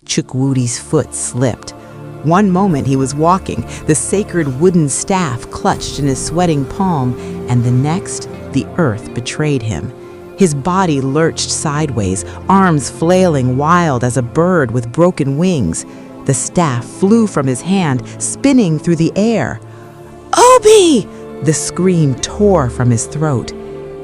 Chukwudi's foot slipped. One moment he was walking, the sacred wooden staff clutched in his sweating palm, and the next, the earth betrayed him. His body lurched sideways, arms flailing wild as a bird with broken wings. The staff flew from his hand, spinning through the air. "Obi!" The scream tore from his throat.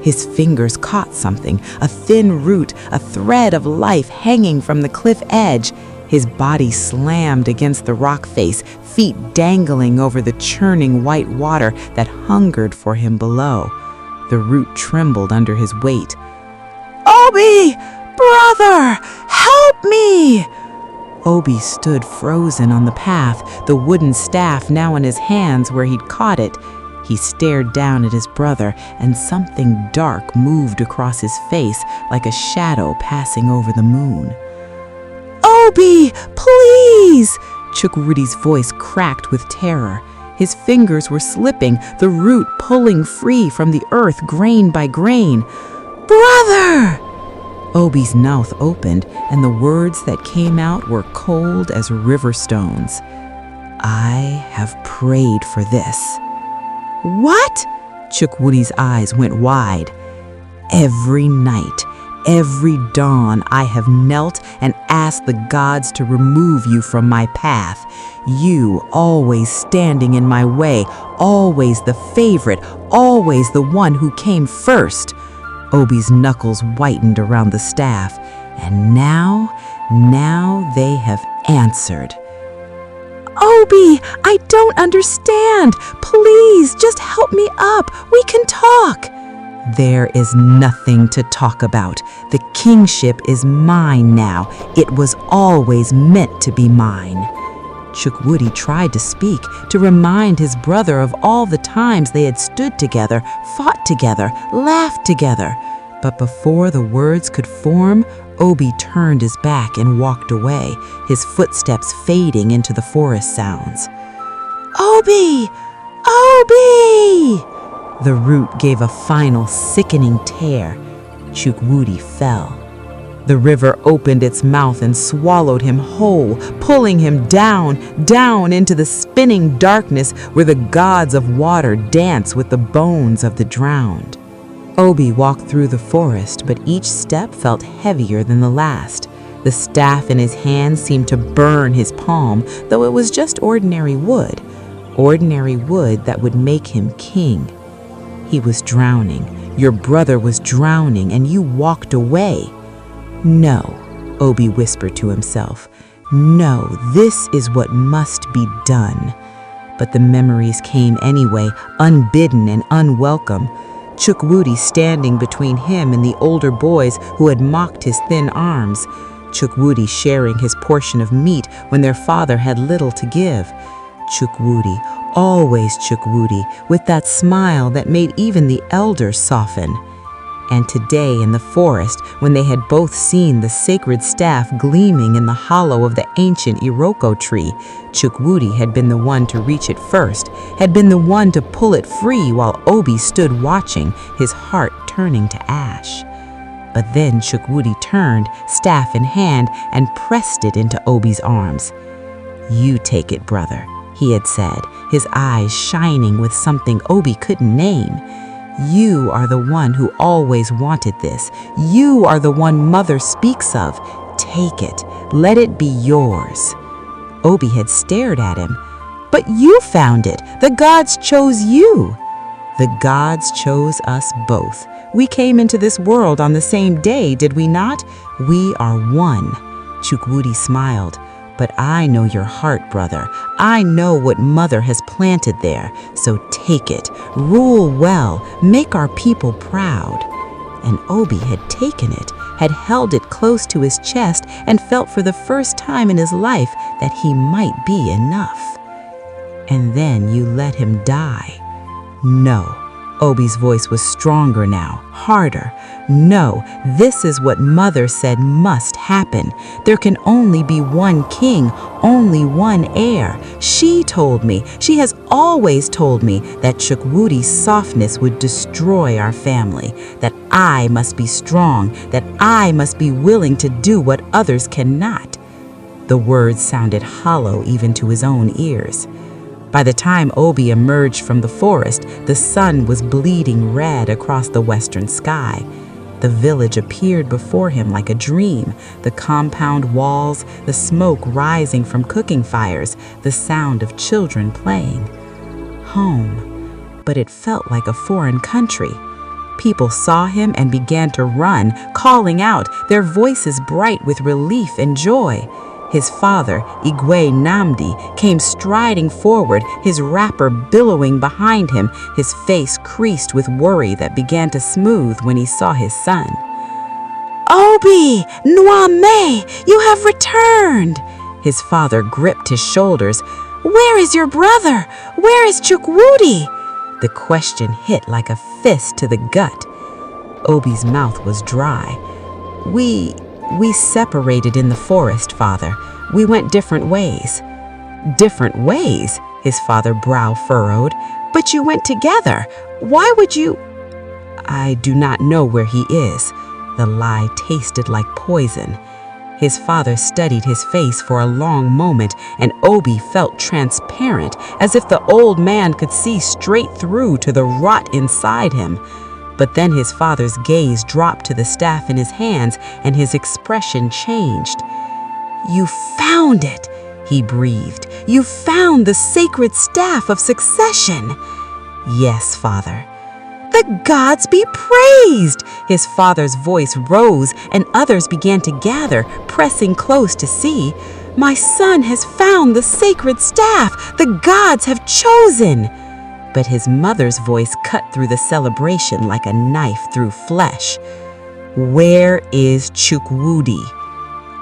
His fingers caught something, a thin root, a thread of life hanging from the cliff edge. His body slammed against the rock face, feet dangling over the churning white water that hungered for him below. The root trembled under his weight. "Obi! Brother! Help me!" Obi stood frozen on the path, the wooden staff now in his hands where he'd caught it. He stared down at his brother, and something dark moved across his face like a shadow passing over the moon. "Obi, please!" Chukwudi's voice cracked with terror. His fingers were slipping, the root pulling free from the earth grain by grain. "Brother!" Obi's mouth opened, and the words that came out were cold as river stones. "I have prayed for this." "What?" Chukwudi's eyes went wide. "Every night, every dawn, I have knelt and asked the gods to remove you from my path. You, always standing in my way, always the favorite, always the one who came first." Obi's knuckles whitened around the staff, and now they have answered. "Obi, I don't understand. Please, just help me up. We can talk." "There is nothing to talk about. The kingship is mine now. It was always meant to be mine." Chukwudi tried to speak, to remind his brother of all the times they had stood together, fought together, laughed together. But before the words could form, Obi turned his back and walked away, his footsteps fading into the forest sounds. "Obi! Obi!" The root gave a final sickening tear. Chukwudi fell. The river opened its mouth and swallowed him whole, pulling him down, down into the spinning darkness where the gods of water dance with the bones of the drowned. Obi walked through the forest, but each step felt heavier than the last. The staff in his hand seemed to burn his palm, though it was just ordinary wood that would make him king. He was drowning. Your brother was drowning, and you walked away. "No," Obi whispered to himself. "No, this is what must be done." But the memories came anyway, unbidden and unwelcome. Chukwudi standing between him and the older boys who had mocked his thin arms. Chukwudi sharing his portion of meat when their father had little to give. Chukwudi, always Chukwudi, with that smile that made even the elders soften. And today in the forest, when they had both seen the sacred staff gleaming in the hollow of the ancient Iroko tree, Chukwudi had been the one to reach it first, had been the one to pull it free while Obi stood watching, his heart turning to ash. But then Chukwudi turned, staff in hand, and pressed it into Obi's arms. "You take it, brother," he had said, his eyes shining with something Obi couldn't name. "You are the one who always wanted this. You are the one Mother speaks of. Take it. Let it be yours." Obi had stared at him. "But you found it. The gods chose you." "The gods chose us both. We came into this world on the same day, did we not? We are one." Chukwudi smiled. "But I know your heart, brother. I know what Mother has planted there. So take it, rule well, make our people proud." And Obi had taken it, had held it close to his chest, and felt for the first time in his life that he might be enough. "And then you let him die." "No." Obi's voice was stronger now, harder. "No, this is what Mother said must happen. There can only be one king, only one heir. She told me, she has always told me, that Chukwudi's softness would destroy our family, that I must be strong, that I must be willing to do what others cannot." The words sounded hollow even to his own ears. By the time Obi emerged from the forest, the sun was bleeding red across the western sky. The village appeared before him like a dream, the compound walls, the smoke rising from cooking fires, the sound of children playing. Home, but it felt like a foreign country. People saw him and began to run, calling out, their voices bright with relief and joy. His father, Igwe Namdi, came striding forward, his wrapper billowing behind him, his face creased with worry that began to smooth when he saw his son. "Obi, Nwame, you have returned!" His father gripped his shoulders. "Where is your brother? Where is Chukwudi?" The question hit like a fist to the gut. Obi's mouth was dry. We separated in the forest, Father. We went different ways." "Different ways?" His father brow furrowed. "But you went together. Why would you—" "I do not know where he is." The lie tasted like poison. His father studied his face for a long moment, and Obi felt transparent, as if the old man could see straight through to the rot inside him. But then his father's gaze dropped to the staff in his hands, and his expression changed. "You found it," he breathed. "You found the sacred staff of succession." "Yes, Father." "The gods be praised!" His father's voice rose, and others began to gather, pressing close to see. "My son has found the sacred staff! The gods have chosen!" But his mother's voice cut through the celebration like a knife through flesh. "Where is Chukwudi?"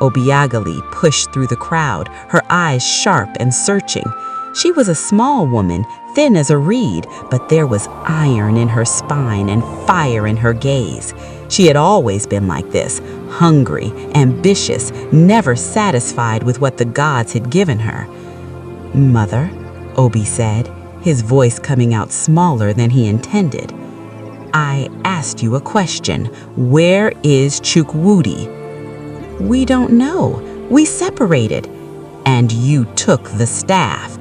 Obiagali pushed through the crowd, her eyes sharp and searching. She was a small woman, thin as a reed, but there was iron in her spine and fire in her gaze. She had always been like this, hungry, ambitious, never satisfied with what the gods had given her. "Mother," Obi said, his voice coming out smaller than he intended. "I asked you a question. Where is Chukwudi?" "We don't know. We separated." "And you took the staff."